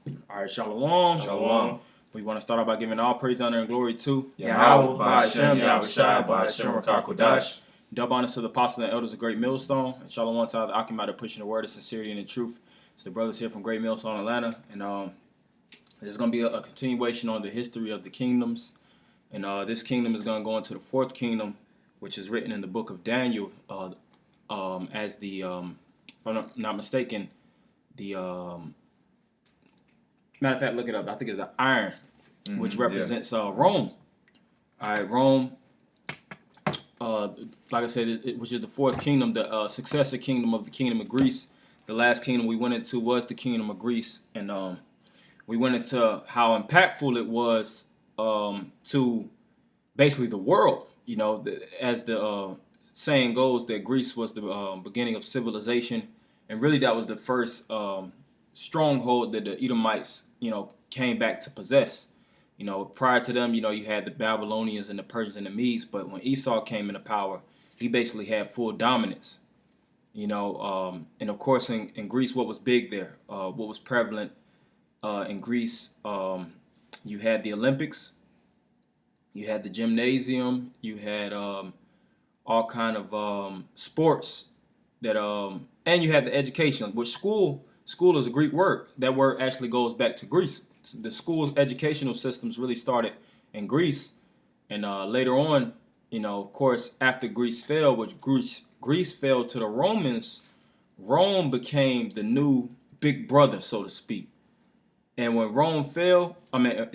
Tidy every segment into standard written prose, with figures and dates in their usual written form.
All right, Shalom. Shalom. We want to start off by giving all praise, honor, and glory to Yahweh, Ba'Shem, Yahushua, Ba'Shem, Rakakodash. Double honors to the apostles and elders of Great Millstone. And Shalom to the Akim pushing the word of sincerity and the truth. It's the brothers here from Great Millstone, Atlanta. And there's going to be a continuation on the history of the kingdoms. And this kingdom is going to go into the fourth kingdom, which is written in the book of Daniel as the, if I'm not mistaken, the... matter of fact, look it up. I think it's the iron, which represents Rome. All right, Rome. Like I said, which is the fourth kingdom, the successor kingdom of the kingdom of Greece. The last kingdom we went into was the kingdom of Greece, and we went into how impactful it was to basically the world. You know, as the saying goes, that Greece was the beginning of civilization, and really that was the first stronghold that the Edomites, came back to possess. Prior to them, you had the Babylonians and the Persians and the Medes, but when Esau came into power, he basically had full dominance. And of course in Greece, what was big there, what was prevalent in Greece, you had the Olympics, you had the gymnasium, you had all kind of sports that, and you had the education, which school is a Greek word. That word actually goes back to Greece. The school's educational systems really started in Greece, and later on, of course, after Greece fell, which Greece fell to the Romans, Rome became the new big brother, so to speak. And when Rome fell, when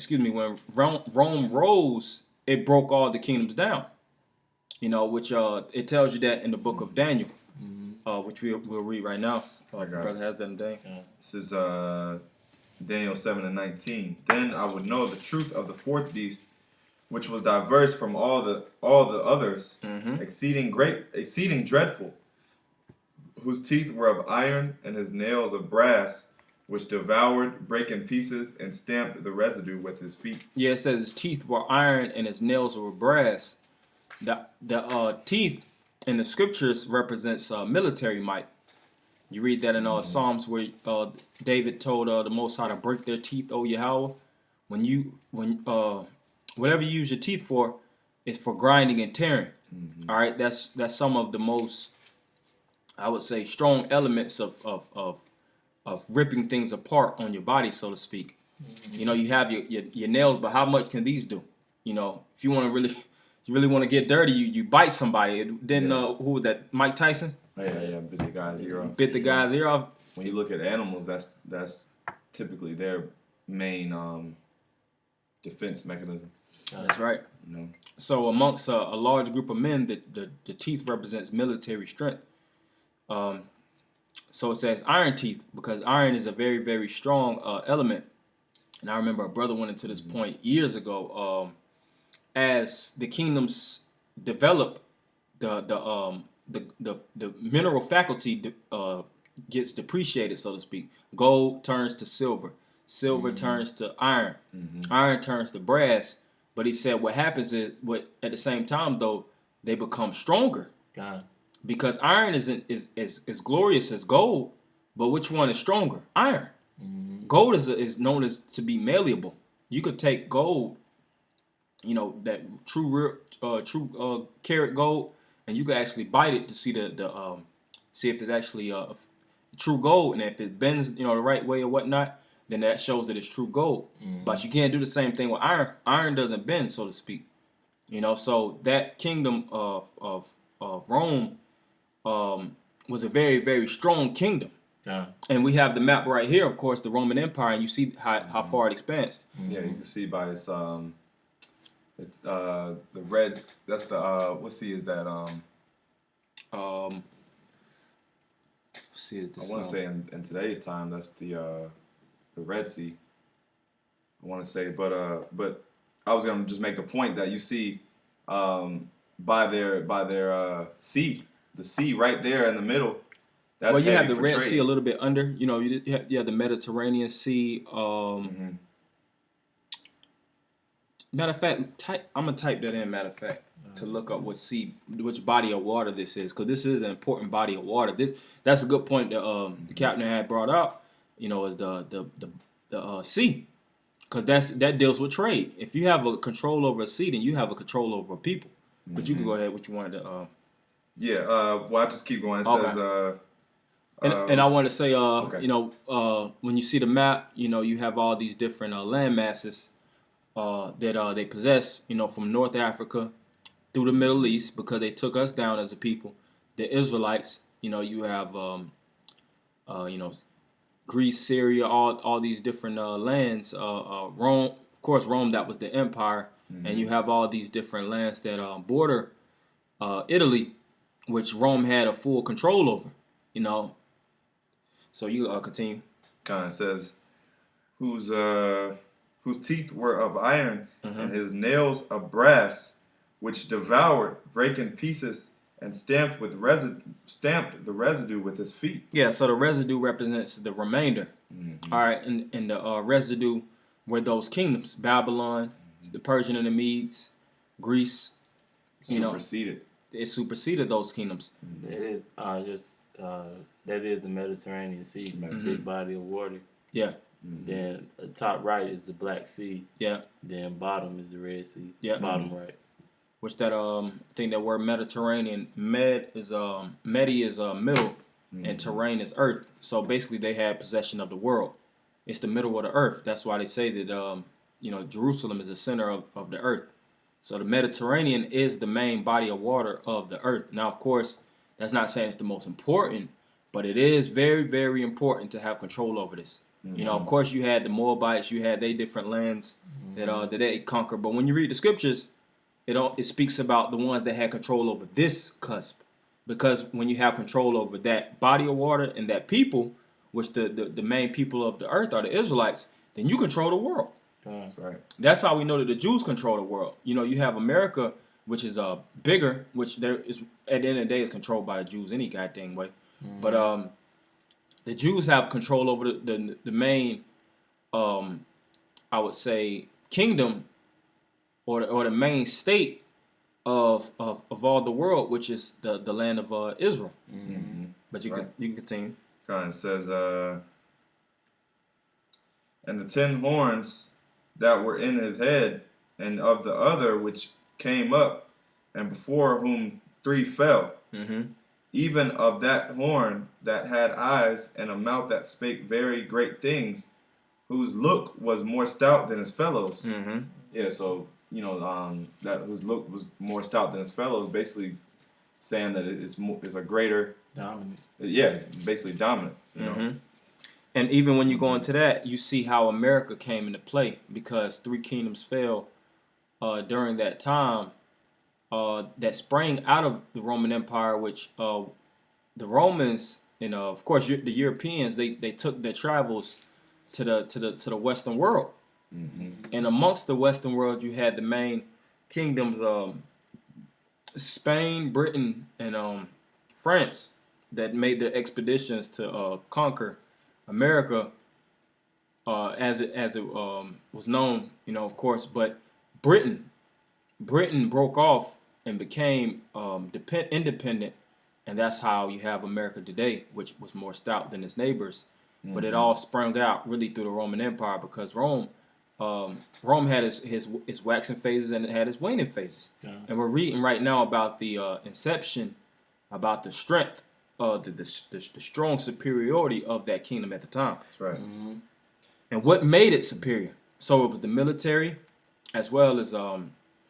Rome rose, it broke all the kingdoms down. Which it tells you that in the book of Daniel, which we'll read right now. If the brother has that today. This is Daniel 7:19. Then I would know the truth of the fourth beast, which was diverse from all the others, exceeding dreadful, whose teeth were of iron and his nails of brass, which devoured, brake in pieces, and stamped the residue with his feet. Yeah, it says his teeth were iron and his nails were brass. The teeth in the scriptures represents military might. You read that in Psalms where David told the Most High to break their teeth, O Yahweh. When whatever you use your teeth for, is for grinding and tearing. All right, that's some of the most, I would say, strong elements of ripping things apart on your body, so to speak. You have your nails, but how much can these do? If you want to really want to get dirty, you bite somebody. Then who was that? Mike Tyson? Yeah, bit the guy's ear off. Bit the guy's ear off. When you look at animals, that's typically their main defense mechanism. That's right. So amongst a large group of men, the teeth represents military strength. So it says iron teeth because iron is a very, very strong element. And I remember a brother went into this point years ago. As the kingdoms develop, the mineral faculty gets depreciated, so to speak. Gold turns to silver. Silver turns to iron. Iron turns to brass. But he said what happens is, at the same time, though, they become stronger. God. Because iron isn't as glorious as gold, but which one is stronger? Iron. Gold is known as to be malleable. You could take gold, that true carat gold, and you could actually bite it to see see if it's actually true gold, and if it bends the right way or whatnot, then that shows that it's true gold. But you can't do the same thing with iron. Iron doesn't bend, so to speak. So that kingdom of Rome was a very, very strong kingdom. Yeah. And we have the map right here, of course, the Roman Empire, and you see how far it expands. Yeah, you can see by its the red. That's the what sea is that? See I want to say in today's time that's the Red Sea. I want to say, but I was gonna just make the point that you see by their sea, the sea right there in the middle. That's you have the Red trade. Sea a little bit under. You have the Mediterranean Sea. Matter of fact, I'm gonna type that in. Matter of fact, to look up which body of water this is, because this is an important body of water. That's a good point that the captain had brought up. Is the the sea, because that deals with trade. If you have a control over a sea, then you have a control over a people. But you can go ahead. What you wanted to. Yeah. Well, I just keep going. It Okay. says. And I want to say, Okay. when you see the map, you have all these different land masses that they possess, from North Africa through the Middle East, because they took us down as a people. The Israelites, you have, Greece, Syria, all these different lands. Rome, of course, Rome, that was the empire, and you have all these different lands that border Italy, which Rome had a full control over. So you continue. Kind of says, whose teeth were of iron, and his nails of brass, which devoured, brake in pieces, and stamped the residue with his feet. Yeah, so the residue represents the remainder. All right, and the residue were those kingdoms: Babylon, the Persian and the Medes, Greece. Superseded. It superseded those kingdoms. That is that is the Mediterranean Sea, big body of water. Yeah. Then top right is the Black Sea. Yeah. Then bottom is the Red Sea. Yeah. Bottom right. Which that I think that word Mediterranean, Medi is middle, and terrain is earth. So basically, they had possession of the world. It's the middle of the earth. That's why they say that Jerusalem is the center of the earth. So the Mediterranean is the main body of water of the earth. Now, of course, that's not saying it's the most important, but it is very, very important to have control over this. Of course, you had the Moabites, you had their different lands that they conquered. But when you read the scriptures, it speaks about the ones that had control over this cusp. Because when you have control over that body of water and that people, which the main people of the earth are the Israelites, then you control the world. That's right. That's how we know that the Jews control the world. You have America, which is bigger, which there is at the end of the day is controlled by the Jews any goddamn way. But the Jews have control over the main, I would say, kingdom or the main state of all the world, which is the land of Israel. But you can continue. Kind of says, and the 10 horns that were in his head, and of the other which came up, and before whom 3 fell. Even of that horn that had eyes and a mouth that spake very great things, whose look was more stout than his fellows. Yeah, so that whose look was more stout than his fellows, basically saying that it's a greater dominant. Yeah, it's basically dominant. And even when you go into that, you see how America came into play, because 3 kingdoms fell during that time. That sprang out of the Roman Empire, which the Romans and of course the Europeans they took their travels to the Western world, and amongst the Western world you had the main kingdoms Spain, Britain, and France that made the expeditions to conquer America as it was known, of course. But Britain broke off and became independent, and that's how you have America today, which was more stout than its neighbors. But it all sprung out really through the Roman Empire, because Rome had its waxing phases and it had its waning phases. And we're reading right now about the inception, about the strength, the strong superiority of that kingdom at the time. That's right. And what made it superior? So it was the military, as well as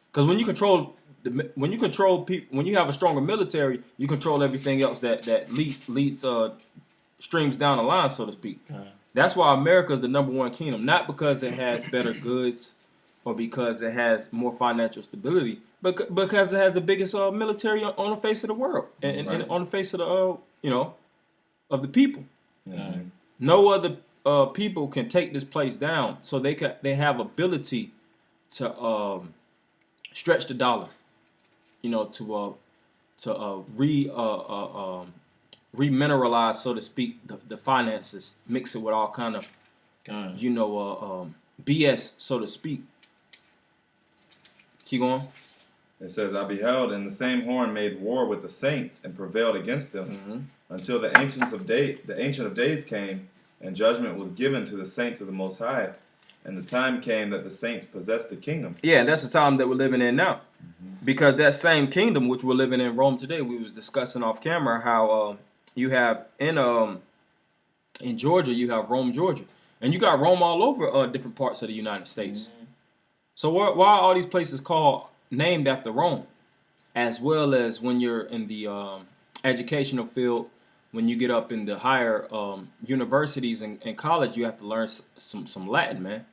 because when you control people, when you have a stronger military, you control everything else that leads streams down the line, so to speak. That's why America is the #1 kingdom, not because it has better goods or because it has more financial stability, but because it has the biggest military on the face of the world and on the face of the of the people. No other people can take this place down, so they have ability to stretch the dollar, to remineralize, so to speak, the finances, mix it with all kind of BS, so to speak. Keep going. It says, I beheld, and the same horn made war with the saints and prevailed against them until the Ancient of Days came and judgment was given to the saints of the Most High, and the time came that the saints possessed the kingdom. Yeah, and that's the time that we're living in now. Because that same kingdom which we're living in Rome today, we was discussing off camera how you have in Georgia, you have Rome, Georgia. And you got Rome all over different parts of the United States. So why are all these places named after Rome? As well as when you're in the educational field, when you get up in the higher universities and college, you have to learn some Latin, man.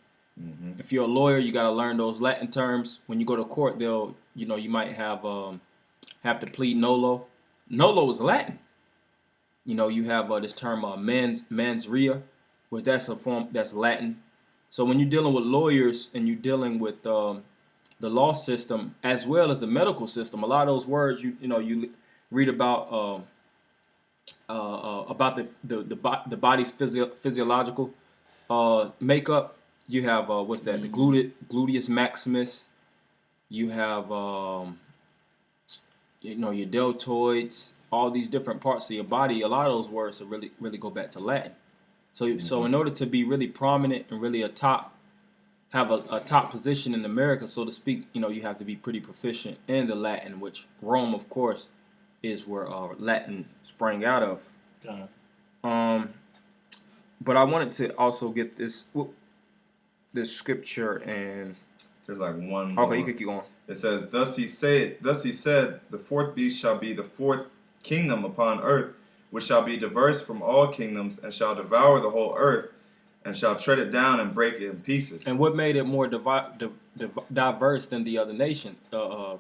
If you're a lawyer, you got to learn those Latin terms. When you go to court, you might have to plead nolo. Nolo is Latin. You have this term mens rea, which that's Latin. So when you're dealing with lawyers and you're dealing with the law system as well as the medical system, a lot of those words you read about the body's physiological makeup. You have what's that? The gluteus maximus. You have your deltoids. All these different parts of your body. A lot of those words really go back to Latin. So in order to be really prominent and really have a top position in America, so to speak, you have to be pretty proficient in the Latin, which Rome, of course, is where Latin sprang out of. Okay. But I wanted to also get this scripture and There's like one okay, more. you could keep going. It says, Thus he said, the fourth beast shall be the fourth kingdom upon earth, which shall be diverse from all kingdoms, and shall devour the whole earth, and shall tread it down and break it in pieces. And what made it more diverse than the other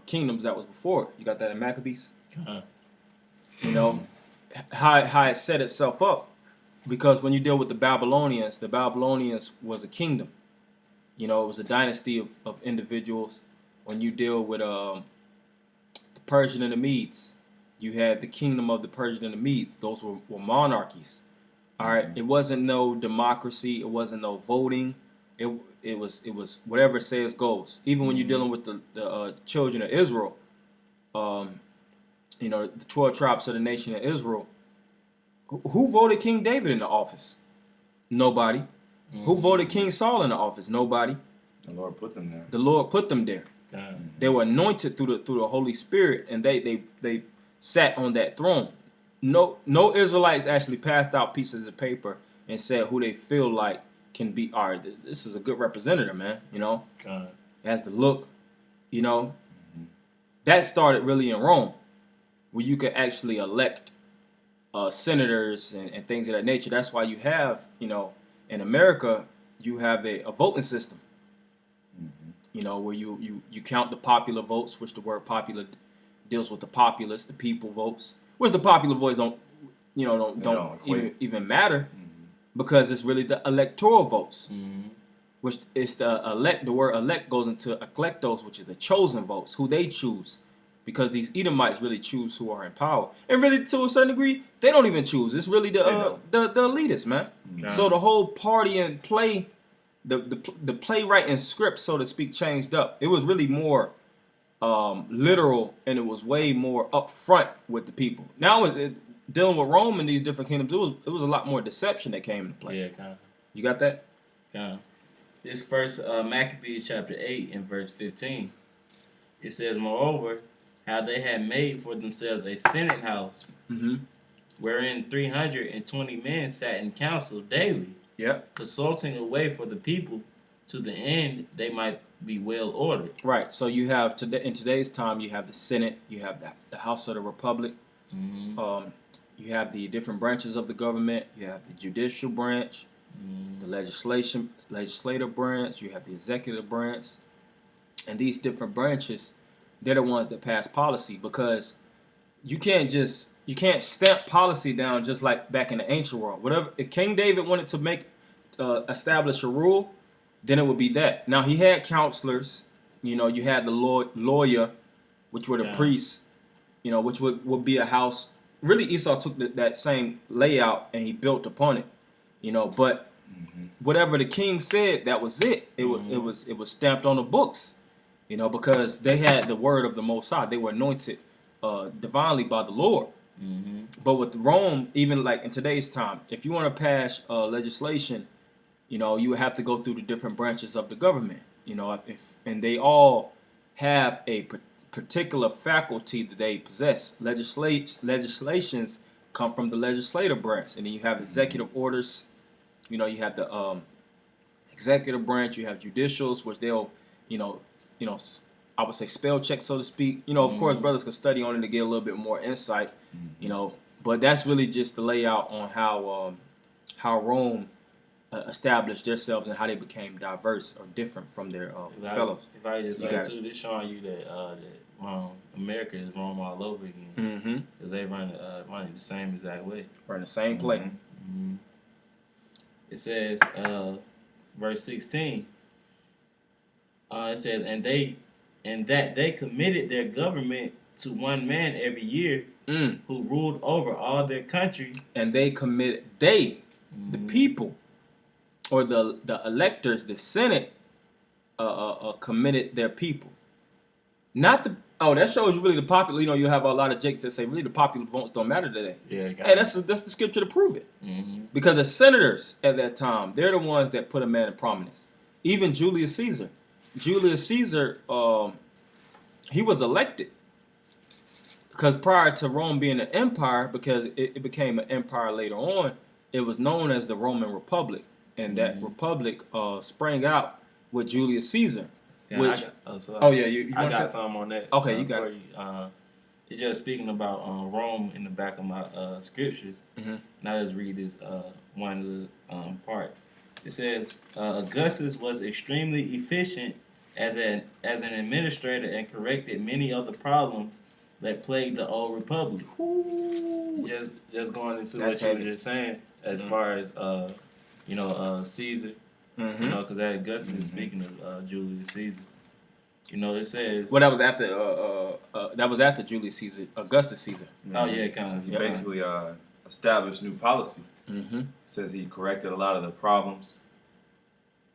kingdoms that was before? You got that in Maccabees. How it set itself up, because when you deal with the Babylonians was a kingdom. It was a dynasty of individuals. When you deal with the Persian and the Medes, you had the kingdom of the Persian and the Medes. Those were monarchies. All right, it wasn't no democracy. It wasn't no voting. It was whatever says goes. Even when you're dealing with the children of Israel, the 12 tribes of the nation of Israel. Who voted King David into office? Nobody. Who voted King Saul into office? Nobody. The Lord put them there. The Lord put them there. They were anointed through the Holy Spirit, and they sat on that throne. No Israelites actually passed out pieces of paper and said who they feel like can be. All right, this is a good representative, man. It has the look. That started really in Rome, where you could actually elect senators and things of that nature. That's why you have, in America, you have a voting system. Where you count the popular votes, which the word popular deals with the populace, the people votes, which the popular votes don't even matter, because it's really the electoral votes, which is the word elect goes into eklektos, which is the chosen votes, who they choose, because these Edomites really choose who are in power, and really to a certain degree they don't even choose. It's really the elitists, man. So the whole party and play. The playwright and script, so to speak, changed up. It was really more literal, and it was way more upfront with the people. Now, dealing with Rome and these different kingdoms, it was a lot more deception that came into play. Yeah, kind of. You got that? Kind of. This first Maccabees chapter 8 and verse 15. It says, Moreover, how they had made for themselves a senate house, wherein 320 men sat in council daily. Yep. Consulting a way for the people, to the end they might be well ordered. Right. So you have in today's time, you have the Senate, you have the House of the Republic, you have the different branches of the government, you have the judicial branch, the legislative branch, you have the executive branch, and these different branches, they're the ones that pass policy, because you can't stamp policy down just like back in the ancient world. Whatever, if King David wanted to establish a rule, then it would be that. Now he had counselors, you had the lawyer, which were the priests, which would be a house. Really, Esau took that same layout and he built upon it, but whatever the king said, that was it. It was stamped on the books, because they had the word of the Most High. They were anointed divinely by the Lord. Mm-hmm. But with Rome, even like in today's time, if you want to pass legislation, you would have to go through the different branches of the government. If and they all have a particular faculty that they possess. Legislations come from the legislative branch, and then you have executive orders. You have the executive branch. You have judicials, which they'll, I would say spell check, so to speak. Of course, brothers can study on it to get a little bit more insight. But that's really just the layout on how Rome established themselves and how they became diverse or different from their fellows. If I just say too, this showing you that America is Rome all over again, because they run it the same exact way. Run the same play. Mm-hmm. It says, verse 16. It says, and that they committed their government to one man every year, who ruled over all their country. And they committed, the people, or the electors, the Senate, committed their people. Not the, that shows you really the popular, you have a lot of Jakes that say really the popular votes don't matter today. Yeah. Hey, that's the scripture to prove it. Because the senators at that time, they're the ones that put a man in prominence. Even Julius Caesar. Julius Caesar, he was elected. Because prior to Rome being an empire, because it became an empire later on, it was known as the Roman Republic. And that republic sprang out with Julius Caesar. Yeah, which, you I got something on that. Okay, you got it. It's just speaking about Rome in the back of my scriptures. Now let's read this one little part. It says, Augustus was extremely efficient as an administrator and corrected many of the problems that plagued the old republic. Just going into what you were just saying, as far as Caesar, because that Augustus is speaking of Julius Caesar. It says. Well, that was after Julius Caesar, Augustus Caesar. Oh yeah, kind of. He basically established new policy. Says he corrected a lot of the problems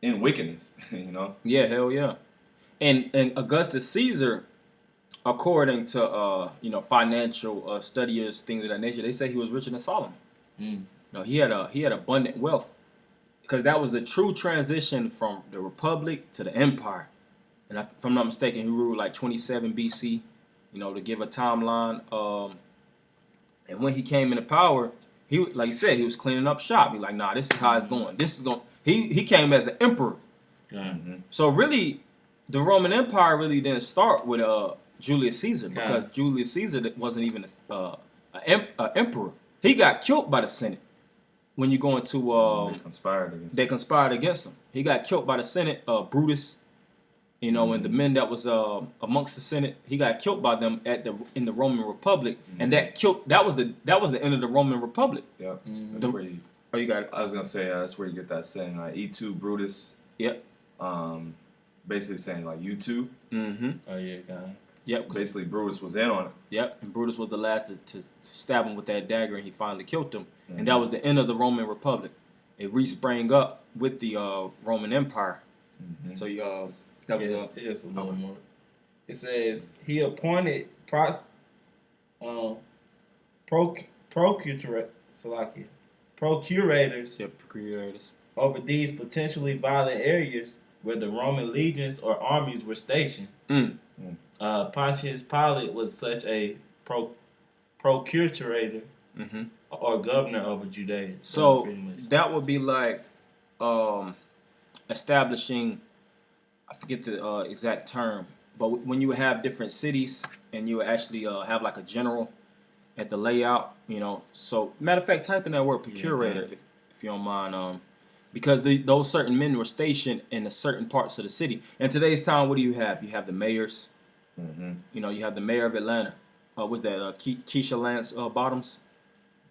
in wickedness. Yeah, hell yeah. And Augustus Caesar, according to financial studiers, things of that nature, they say he was richer than Solomon. He had abundant wealth, because that was the true transition from the republic to the empire. And if I'm not mistaken, he ruled like 27 BC. To give a timeline. And when he came into power, he, like you said, he was cleaning up shop. He like, nah, this is how it's going. This is going. He came as an emperor. So really, the Roman Empire really didn't start with Julius Caesar, because Julius Caesar wasn't even an emperor. He got killed by the Senate. When you go into they conspired against him. He got killed by the Senate. Brutus, and the men that was amongst the Senate, he got killed by them in the Roman Republic, and that was the end of the Roman Republic. Yep. That's where you. Oh, you got it. I was gonna say that's where you get that saying, E2 Brutus. Yep. Basically saying like U2. Oh yeah, kind of. Yep. Basically, Brutus was in on it. Yep. And Brutus was the last to stab him with that dagger, and he finally killed him. And that was the end of the Roman Republic. It re-sprang up with the Roman Empire. So that was it's just a little more. It says he appointed procurators over these potentially violent areas where the Roman legions or armies were stationed. Pontius Pilate was such a procurator or governor over Judea. So that would be like establishing, I forget the exact term, but when you have different cities and you actually have like a general at the layout, So matter of fact, type in that word procurator if you don't mind, because those certain men were stationed in the certain parts of the city. In today's time, what do you have? You have the mayors. You have the mayor of Atlanta. What's that? Keisha Lance Bottoms.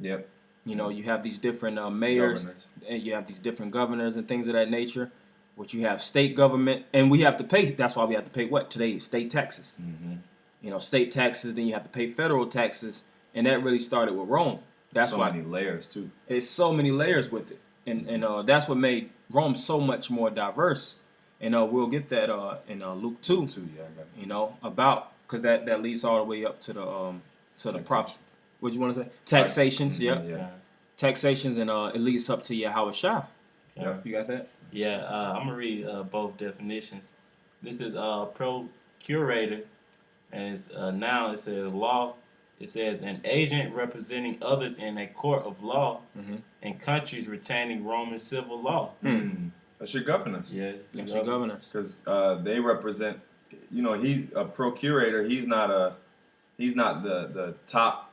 Yep. You have these different mayors, and you have these different governors and things of that nature. Which you have state government, and we have to pay. That's why we have to pay what today? State taxes. State taxes. Then you have to pay federal taxes, and that really started with Rome. That's why many layers too. It's so many layers with it, and that's what made Rome so much more diverse. And we'll get that in Luke 2. Yeah, about because that leads all the way up to the prophecy. what you want to say? Taxations, yep. Yeah. Taxations, and it leads up to Yahweh Shah. Yeah. You got that? Yeah, I'm gonna read both definitions. This is procurator, and it's now it says law. It says an agent representing others in a court of law in countries retaining Roman civil law. That's your governors. Yeah, That's your governors. Because they represent, he's a procurator. He's not the top,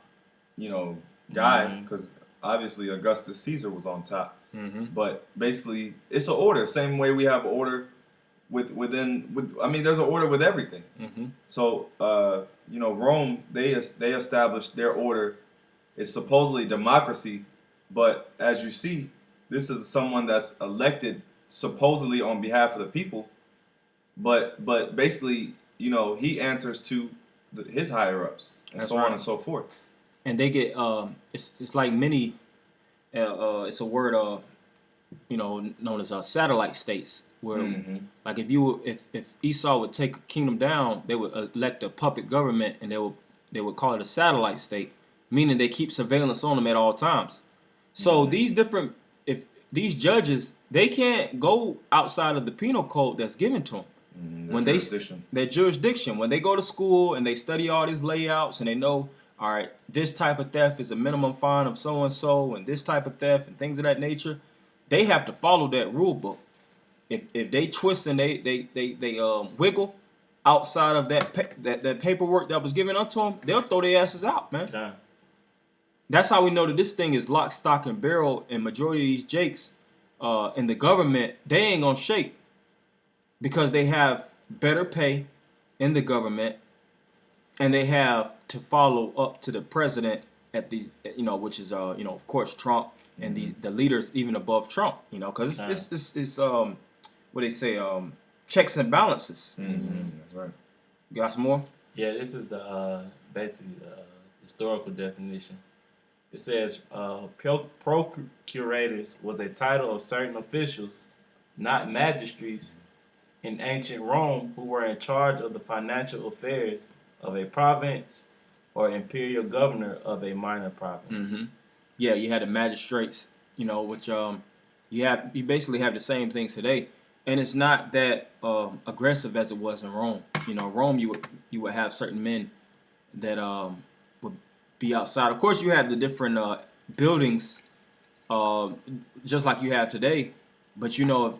guy. Because obviously Augustus Caesar was on top. But basically, it's an order. Same way we have order there's an order with everything. So Rome, they established their order. It's supposedly democracy, but as you see, this is someone that's elected supposedly on behalf of the people, but basically, he answers to his higher ups and That's so right. on and so forth. And they get it's like many it's a word known as satellite states, where like if Esau would take a kingdom down, they would elect a puppet government, and they would call it a satellite state, meaning they keep surveillance on them at all times. So if these judges, they can't go outside of the penal code that's given to them. When their jurisdiction, when they go to school and they study all these layouts, and they know, all right, this type of theft is a minimum fine of so and so, and this type of theft and things of that nature, they have to follow that rule book. If they twist and they wiggle outside of that paperwork that was given unto them, they'll throw their asses out, man. Yeah. That's how we know that this thing is lock, stock, and barrel. And majority of these jakes in the government, they ain't gonna shake, because they have better pay in the government, and they have to follow up to the president at these, which is of course Trump, and the leaders even above Trump, because it's what they say, checks and balances. That's right. You got some more? Yeah, this is the basically the historical definition. It says procurators was a title of certain officials, not magistrates, in ancient Rome, who were in charge of the financial affairs of a province or imperial governor of a minor province. Yeah, you had the magistrates, which you basically have the same things today, and it's not that aggressive as it was in Rome. Rome, you would have certain men that would be outside. Of course, you had the different buildings, just like you have today. But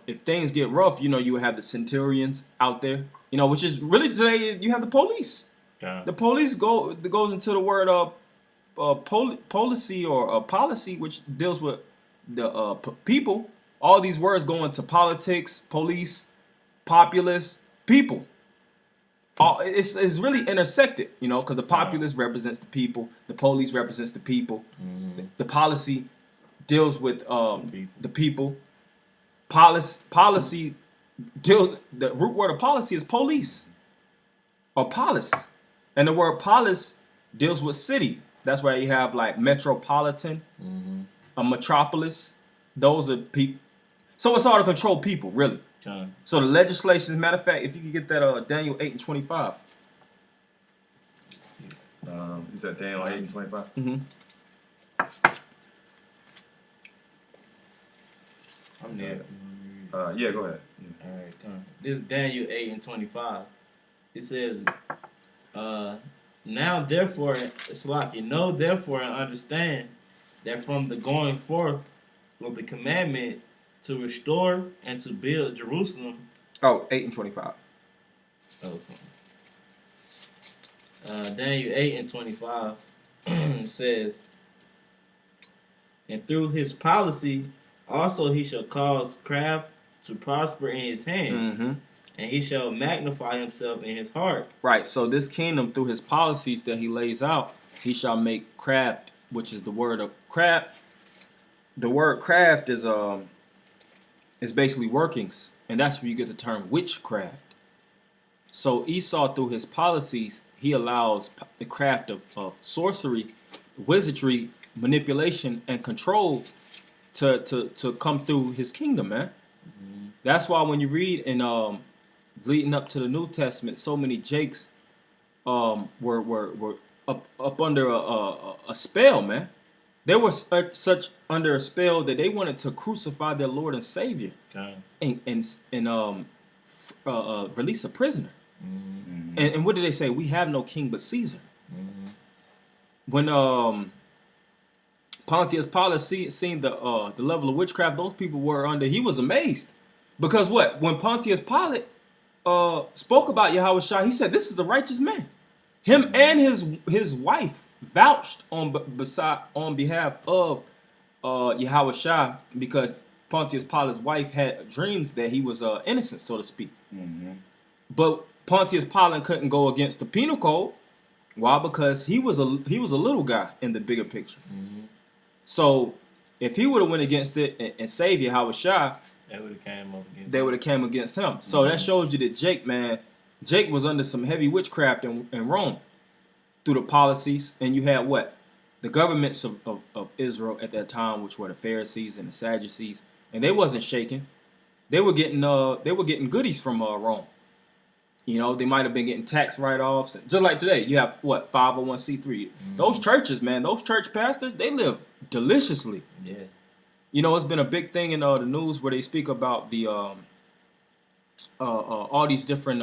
if things get rough, you would have the centurions out there. Which is really today. You have the police. Yeah. The police goes into the word policy or policy, which deals with the people. All these words go into politics, police, populace, people. It's really intersected, because the populace represents the people, the police represents the people, the policy deals with the people. Policy the root word of policy is police or polis, and the word polis deals with city. That's why you have like metropolitan, a metropolis. Those are people. So it's all to control people, really. Okay. So the legislation, as a matter of fact, if you could get that Daniel 8:25. You said Daniel 8:25. I'm there. Yeah, go ahead. All right, come on. This is Daniel 8:25. It says, now therefore, it's like know therefore and understand that from the going forth of the commandment to restore and to build Jerusalem. Oh, 8:25. Daniel 8:25 says, and through his policy also he shall cause craft to prosper in his hand, and he shall magnify himself in his heart. Right. So this kingdom, through his policies that he lays out, he shall make craft, which is the word of craft. The word craft is basically workings, and that's where you get the term witchcraft. So Esau, through his policies, he allows the craft of sorcery, wizardry, manipulation, and control to come through his kingdom, man. That's why when you read in leading up to the New Testament, so many Jakes were up under a spell, man. They were such under a spell that they wanted to crucify their Lord and Savior Okay. and release a prisoner. Mm-hmm. And what did they say? We have no king but Caesar. Mm-hmm. When Pontius Pilate seen the level of witchcraft those people were under, he was amazed. Because what? When Pontius Pilate spoke about Yahushua, he said, "This is a righteous man." Him and his wife vouched on behalf of Yahushua, because Pontius Pilate's wife had dreams that he was innocent, so to speak. Mm-hmm. But Pontius Pilate couldn't go against the penal code. Why? Because he was a little guy in the bigger picture. Mm-hmm. So if he would have went against it and saved Yahushua, They would have came up against. they would have came against him. So that shows you that Jake was under some heavy witchcraft in Rome through the policies. And you had what? The governments of Israel at that time, which were the Pharisees and the Sadducees, and they wasn't shaking. They were getting goodies from Rome. You know, they might have been getting tax write-offs. Just like today, you have what, 501c3. Mm-hmm. Those churches, man, those church pastors, they live deliciously. Yeah. You know, it's been a big thing in the news where they speak about the all these different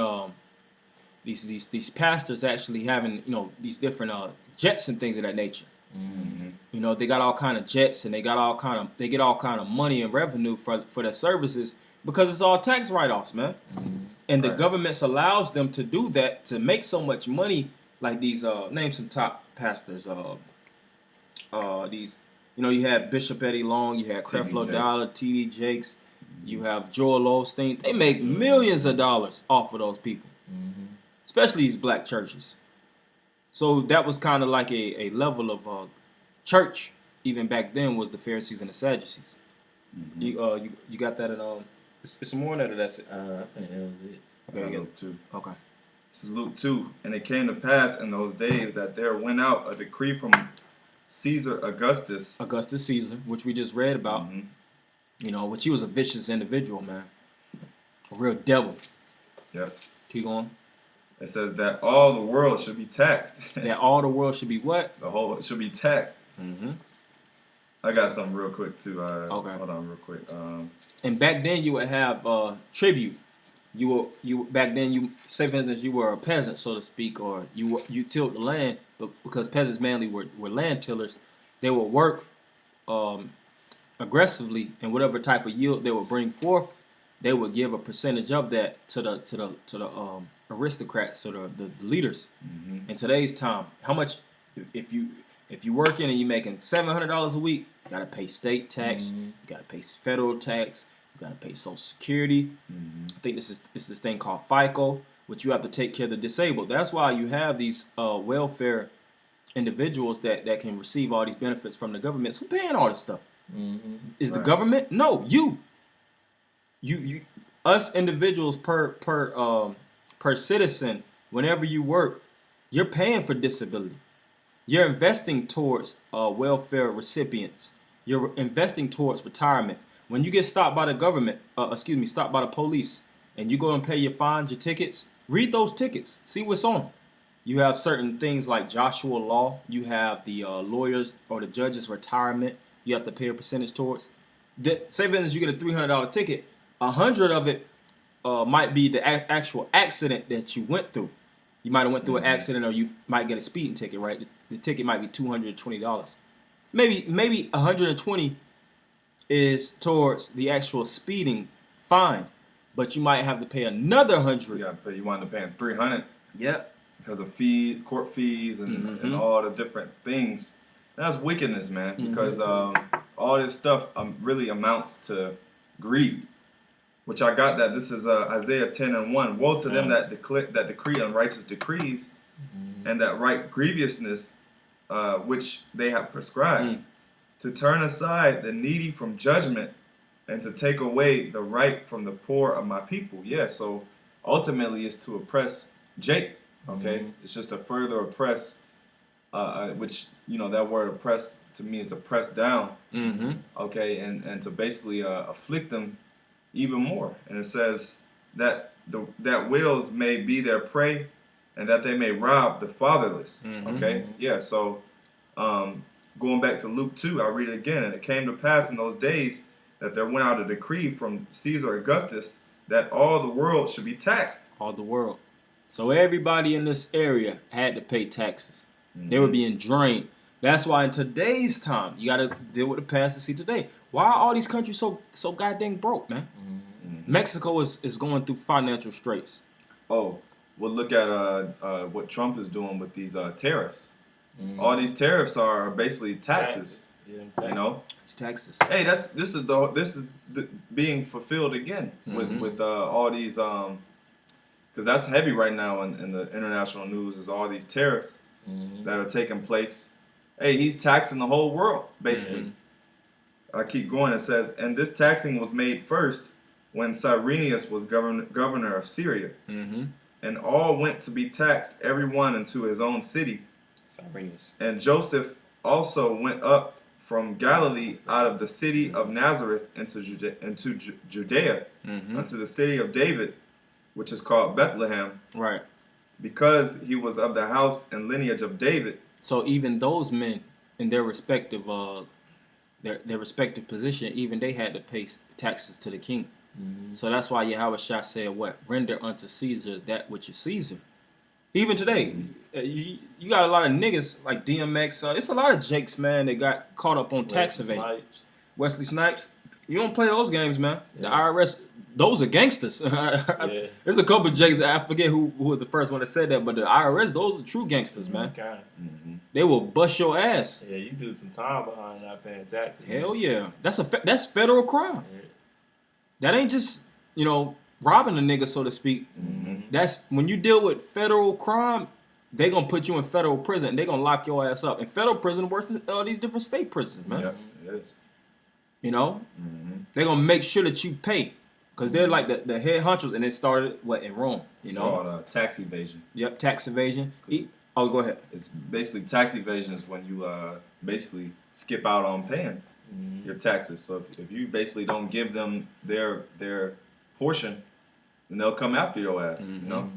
these pastors actually having, you know, these different jets and things of that nature. Mm-hmm. You know, they got all kind of jets and they get all kind of money and revenue for their services because it's all tax write-offs, man. Mm-hmm. And the Right. government allows them to do that to make so much money. Like these, name some top pastors. These, you know, you had Bishop Eddie Long, you had T.D. Creflo Jakes. Dollar, T.D. Jakes, you have Joel Osteen. They make millions of dollars off of those people, Mm-hmm. especially these black churches. So that was kind of like a level of church even back then, was the Pharisees and the Sadducees. Mm-hmm. You got that in it's some more in there. That's it. I think that was it. Okay, Luke 2. okay. This is Luke 2. And it came to pass in those days that there went out a decree from Caesar Augustus. Augustus Caesar, which we just read about. Mhm. You know, which he was a vicious individual, man. A real devil. Yep. Keep going. It says that all the world should be taxed. That all the world should be what? The whole should be taxed. Mm-hmm. I got something real quick too. Okay. Hold on, real quick. And back then you would have tribute. Back then you, say for instance, you were a peasant, so to speak, or you tilled the land, but because peasants mainly were land tillers, they would work aggressively, and whatever type of yield they would bring forth, they would give a percentage of that to the aristocrats, or the leaders. Mm-hmm. In today's time, how much if you working and you making $700 a week, you gotta pay state tax, Mm-hmm. you gotta pay federal tax, you gotta pay Social Security. Mm-hmm. I think it's this thing called FICO, which you have to take care of the disabled. That's why you have these welfare individuals that can receive all these benefits from the government. Who's paying all this stuff? Mm-hmm. Is the Right. government? No, you us individuals per citizen. Whenever you work, you're paying for disability. You're investing towards welfare recipients. You're investing towards retirement. When you get stopped by the government, stopped by the police, and you go and pay your fines, your tickets, read those tickets. See what's on them. You have certain things like Joshua Law. You have the lawyers or the judges' retirement. You have to pay a percentage towards. Say for instance, you get a $300 ticket. 100 of it might be the actual accident that you went through. You might have went through an accident, or you might get a speeding ticket, right? The ticket might be $220. Maybe 120 is towards the actual speeding fine, but you might have to pay another 100. Yeah, but you wind up paying $300 Yeah. because of court fees, and Mhm. all the different things. That's wickedness, man. Because all this stuff really amounts to greed. Which I got that this is Isaiah 10:1. Woe to them that decree unrighteous decrees, and that write grievousness, which they have prescribed, to turn aside the needy from judgment, and to take away the right from the poor of my people. Yeah, so ultimately it's to oppress Jake. Okay, it's just to further oppress, which, you know, that word oppress to me is to press down. Mm-hmm. Okay, and to basically afflict them even more. And it says that that whales may be their prey, and that they may rob the fatherless. Mhm. Okay, yeah. So, going back to Luke 2, I read it again. And it came to pass in those days that there went out a decree from Caesar Augustus that all the world should be taxed. All the world. So everybody in this area had to pay taxes. They were being drained. That's why in today's time, you got to deal with the past to see today. Why are all these countries so goddamn broke, man? Mexico is going through financial straits. Oh, well, look at what Trump is doing with these tariffs. All these tariffs are basically taxes. Yeah, You know, It's taxes. hey, this is being fulfilled again with all these because that's heavy right now in the international news is all these tariffs that are taking place. Hey, he's taxing the whole world basically. I keep going. It says, and this taxing was made first when Cyrenius was governor of Syria, and all went to be taxed, every one into his own city. Cyrenius. And Joseph also went up from Galilee out of the city of Nazareth into Judea, unto the city of David, which is called Bethlehem, Right. because he was of the house and lineage of David. So even those men in their respective their respective position, even they had to pay taxes to the king. So that's why Yahweh Shah said, "What? Render unto Caesar that which is Caesar." Even today, you got a lot of niggas like DMX. It's a lot of jakes, man, that got caught up on tax evasion. Wesley Snipes. You don't play those games, man. The IRS, those are gangsters. There's a couple of jakes that I forget who was the first one that said that, but the IRS, those are true gangsters, man. They will bust your ass. Yeah, you do some time behind not paying taxes. Hell yeah, that's federal crime. Yeah. That ain't just robbing a nigga, so to speak. That's when you deal with federal crime. They gonna put you in federal prison. They gonna lock your ass up. And federal prison worse than these different state prisons, man. Yeah, it is. You know, they're gonna make sure that you pay, cause they're like the head honchos, and it started in Rome. You It's know, called tax evasion. Yep, tax evasion. Oh, go ahead. It's basically tax evasion is when you basically skip out on paying your taxes. So if you basically don't give them their portion, then they'll come after your ass. You know.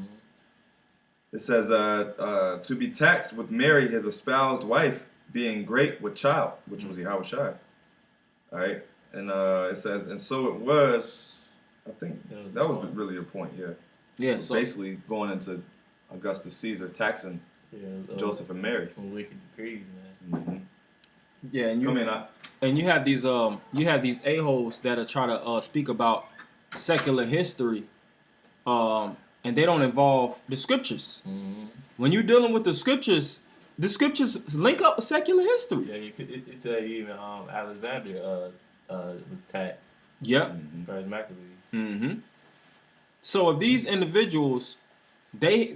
It says to be taxed with Mary, his espoused wife, being great with child, which was Yahweh Shai. All right, and it says, and so it was. I think that was really your point. Yeah. Yeah. So basically going into Augustus Caesar taxing Joseph and Mary. Wicked decrees, man. yeah, and you Come in, and you have these a-holes that are trying to speak about secular history, and they don't involve the scriptures. When you're dealing with the scriptures link up with secular history. Yeah, it tell you even Alexander was taxed. Yep. First Maccabees. So if these individuals, they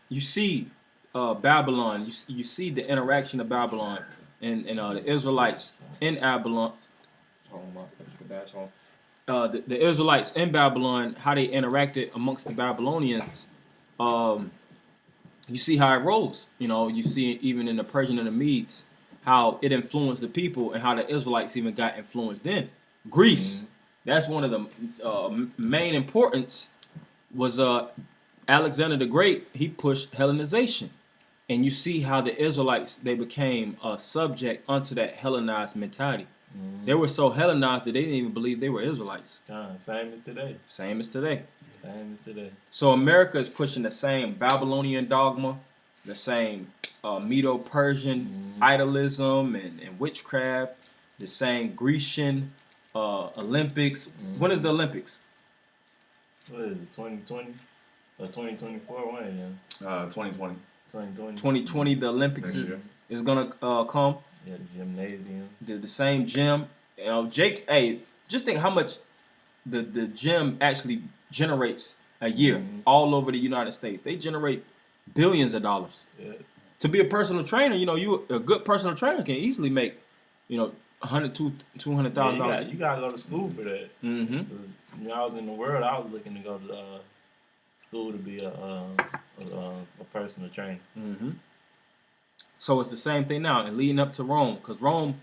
you see Babylon, you see the interaction of Babylon and the Israelites in Babylon. The Israelites in Babylon, how they interacted amongst the Babylonians. You see how it rolls. You know, you see it even in the Persian and the Medes, how it influenced the people and how the Israelites even got influenced in. Greece, that's one of the main importance was Alexander the Great. He pushed Hellenization. And you see how the Israelites, they became subject unto that Hellenized mentality. They were so Hellenized that they didn't even believe they were Israelites. Same as today. Same as today. Same as today. So America is pushing the same Babylonian dogma, the same Medo-Persian idolism and witchcraft, the same Grecian Olympics. When is the Olympics? What is it, 2020? Or 2024? When is it? 2020. 2020. 2020, the Olympics is going to come. Yeah, the gymnasiums. The same gym. Jake, hey, just think how much the gym actually generates a year all over the United States. They generate billions of dollars. Yeah. To be a personal trainer, you a good personal trainer can easily make, $200,000. You gotta go to school for that. When I was in the world, I was looking to go to school to be a personal trainer. So it's the same thing now, and leading up to Rome, because Rome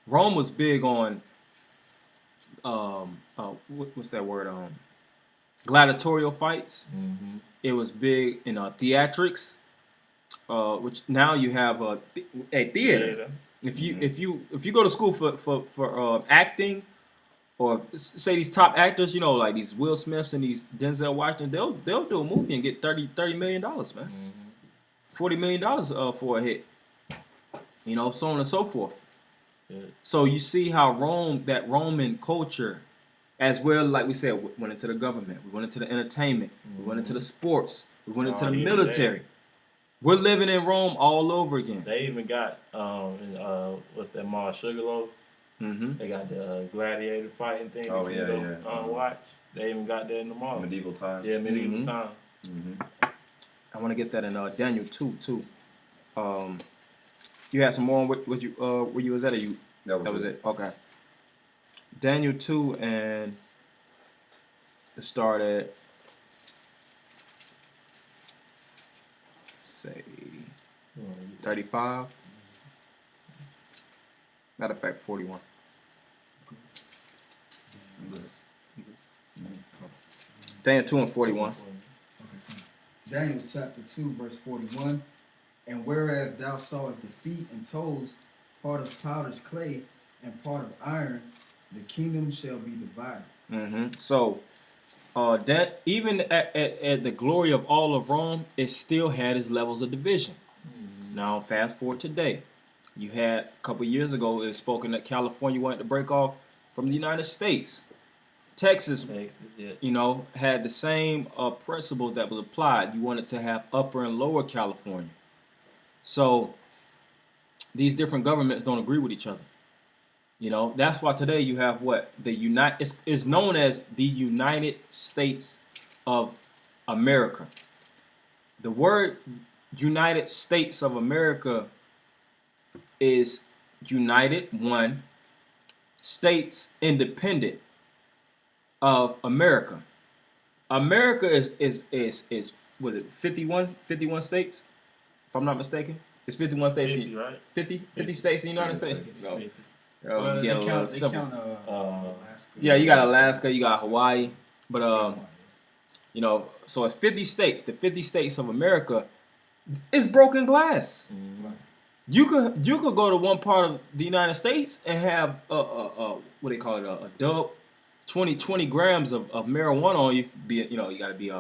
was big on what's that word? gladiatorial fights. Mm-hmm. It was big in theatrics, which now you have a theater. If you go to school for acting, or say these top actors, like these Will Smiths and these Denzel Washington, they'll do a movie and get $30 million, man, $40 million for a hit, so on and so forth. Yeah. So you see how that Roman culture, as well, like we said, went into the government, we went into the entertainment, we went into the sports, we went into the military. We're living in Rome all over again. They even got what's that mall, Sugarloaf? Mm-hmm. They got the gladiator fighting thing. Oh, that you go watch. They even got that in the mall. Medieval times. Yeah, medieval times. Mm-hmm. I want to get that in Daniel 2 too. You had some more on what you where you was at, or you? That was it. Okay. Daniel 2, and it started. Say 35. Matter of fact, 41. Daniel 2 and 41. Daniel chapter 2, verse 41. And whereas thou sawest the feet and toes, part of potter's clay and part of iron, the kingdom shall be divided. Mm-hmm. So, that even at the glory of all of Rome, it still had its levels of division. Mm-hmm. Now, fast forward today. You had a couple years ago, it was spoken that California wanted to break off from the United States. Texas, had the same principles that was applied. You wanted to have upper and lower California. So these different governments don't agree with each other. That's why today you have what is known as the United States of America. The word United States of America is united, one, states independent of America. America is was it 51 states? If I'm not mistaken. It's 51 states. 50, right? 50 states in the United States. No. They count Alaska. Yeah, you got Alaska, you got Hawaii, but so it's 50 states. The 50 states of America is broken glass. Mm-hmm. You could go to one part of the United States and have what they call it, a dub, 20 grams of marijuana on you. You got to be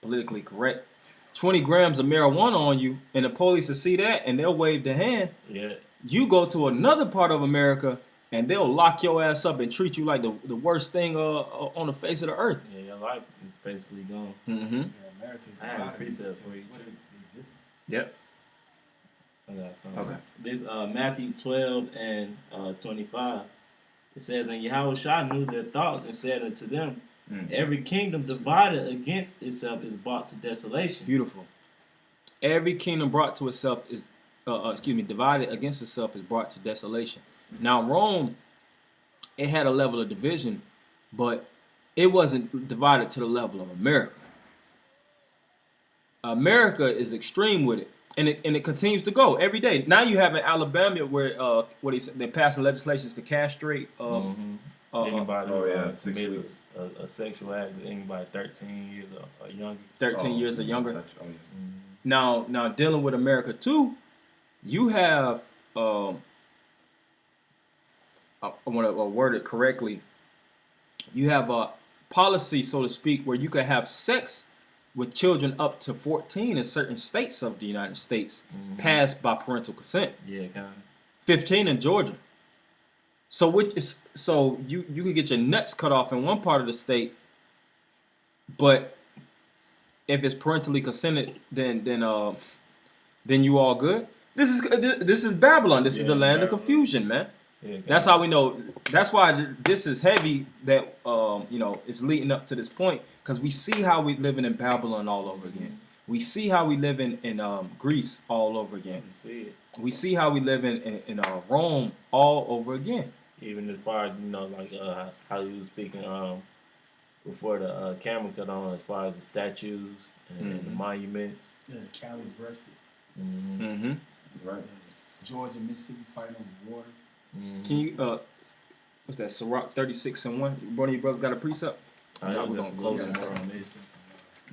politically correct. 20 grams of marijuana on you, and the police will see that and they'll wave their hand. Yeah. You go to another part of America and they'll lock your ass up and treat you like the worst thing on the face of the earth. Yeah, your life is basically gone. Mm-hmm. Yeah, America's I have a precepts for you. Yep. I got something. Okay. This Matthew 12 and 25. It says, and Yahushua knew their thoughts and said unto them, every kingdom divided against itself is brought to desolation. Beautiful. Every kingdom brought to itself is, divided against itself is brought to desolation. Now Rome, it had a level of division, but it wasn't divided to the level of America. America is extreme with it, and it continues to go every day. Now you have in Alabama where they're passing legislations to castrate anybody who 6 weeks. a sexual act with anybody 13 years or younger. 13 years or younger. Oh, yeah. Now dealing with America too, you have I want to word it correctly. You have a policy, so to speak, where you can have sex with children up to 14 in certain states of the United States, passed by parental consent. Yeah, kind of. 15 in Georgia. So you could get your nuts cut off in one part of the state, but if it's parentally consented, then you all good. This is Babylon. This is the land of confusion, man. Yeah, that's how we know. That's why this is heavy. That it's leading up to this point, because we see how we living in Babylon all over again. We see how we live in Greece all over again. You see it. We see how we live in Rome all over again. Even as far as like how you was speaking before the camera cut on, as far as the statues and the monuments. Yeah, Cali, Brexit. Mm-hmm. Right. Georgia, Mississippi fighting over water. Can you what's that? Sirach 36:1. One of your brothers got a precept? Yeah, we're gonna close it in a more second. on this.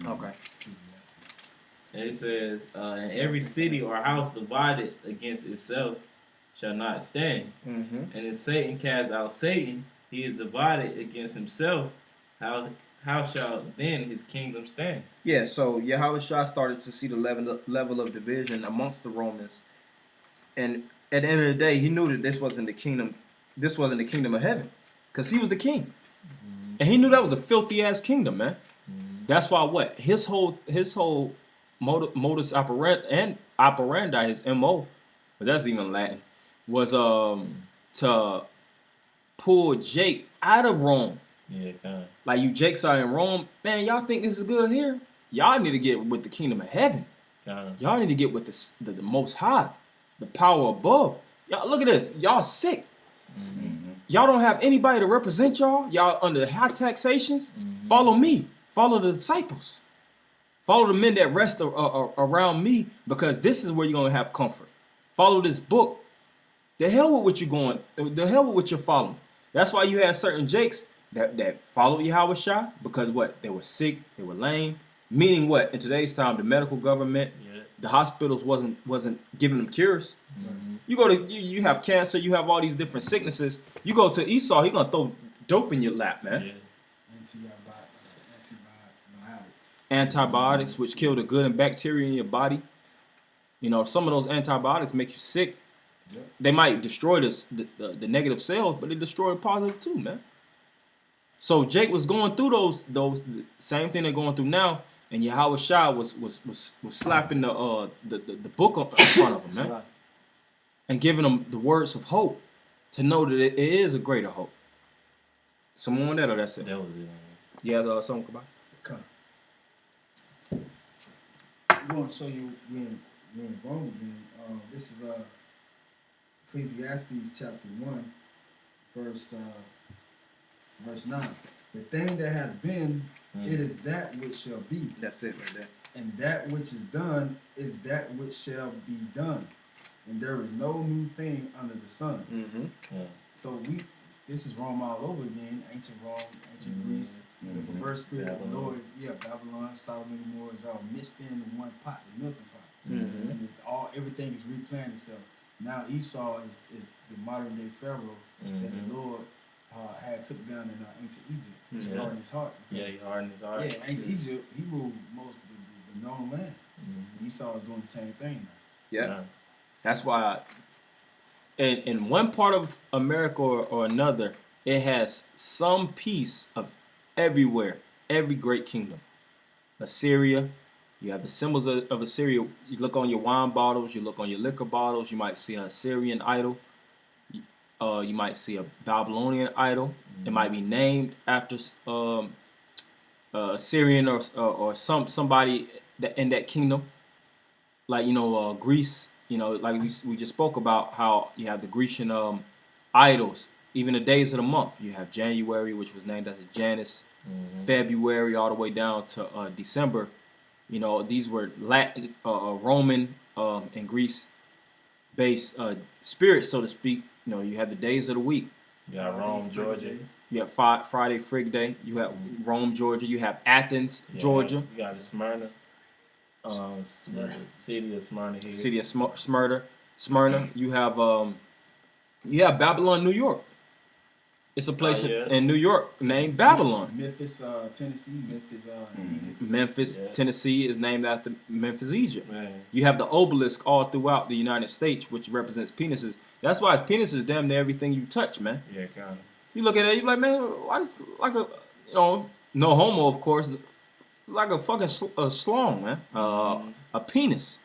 Okay. And it says, and every city or house divided against itself shall not stand. Mm-hmm. And if Satan cast out Satan, he is divided against himself. How shall then his kingdom stand? Yeah, so Yahushua started to see the level of division amongst the Romans, and at the end of the day, he knew that this wasn't the kingdom of heaven, because he was the king, and he knew that was a filthy ass kingdom, man. That's why his whole modus operandi, his mo, but that's even Latin, was to pull Jake out of Rome. Yeah, kind of. Like, you Jakes are in Rome, man. Y'all think this is good here? Y'all need to get with the kingdom of heaven. Y'all need to get with the Most High, the power above. Y'all look at this. Y'all sick. Y'all don't have anybody to represent y'all. Y'all under high taxations. Follow me. Follow the disciples. Follow the men that rest around me, because this is where you're gonna have comfort. Follow this book. The hell with what you're going. The hell with what you're following. That's why you had certain Jakes that followed Yahushua, because what? They were sick, they were lame. Meaning what? In today's time, the medical government, the hospitals wasn't giving them cures. You go to you have cancer, you have all these different sicknesses. You go to Esau, he gonna throw dope in your lap, man. Yeah. Antibiotics, which kill the good and bacteria in your body. You know, some of those antibiotics make you sick. Yep. They might destroy the negative cells, but they destroy the positive too, man. So Jake was going through those same thing they're going through now, and Yahushua was slapping the book in front of him, man, and giving them the words of hope to know that it is a greater hope. Someone that, or that's it? That was it. You have something about? Okay. I'm going to show you we're in Rome again. This is Ecclesiastes chapter 1, verse 9. The thing that has been, it is that which shall be. That's it right there. And that which is done is that which shall be done. And there is no new thing under the sun. Mm-hmm. Yeah. So this is Rome all over again. Ancient Rome, ancient Greece. The perverse spirit of the Lord. Yeah, Babylon, Solomon and Gomorrah is all mixed in one pot, the melting pot. And it's everything is replaying itself. Now Esau is the modern day Pharaoh that the Lord had took down in ancient Egypt. He hardened his heart. Yeah, he hardened his heart. Yeah, ancient Egypt, he ruled most of the known land. Esau is doing the same thing now. Yeah. That's why in one part of America or another, it has some piece of everywhere, every great kingdom. Assyria, you have the symbols of Assyria. You look on your wine bottles, you look on your liquor bottles, you might see an Assyrian idol. You might see a Babylonian idol. It might be named after Assyrian or somebody in that kingdom. Like, Greece, like we just spoke about how you have the Grecian idols. Even the days of the month, you have January, which was named after Janus. February all the way down to December. These were Latin, Roman, and Greece-based spirits, so to speak. You have the days of the week. You got Rome, Georgia. You have Friday Frig Day. You have Rome, Georgia. You have Athens, Georgia. You got the Smyrna. The city of Smyrna here. City of Smyrna. You have Babylon, New York. It's a place in New York named Babylon. Memphis, Tennessee. Memphis, Egypt. Memphis, Tennessee is named after Memphis, Egypt. Man. You have the obelisk all throughout the United States, which represents penises. That's why penises damn near everything you touch, man. Yeah, kind of. You look at it, you're like, man, why is like a, no homo, of course, like a fucking schlong, man. A penis.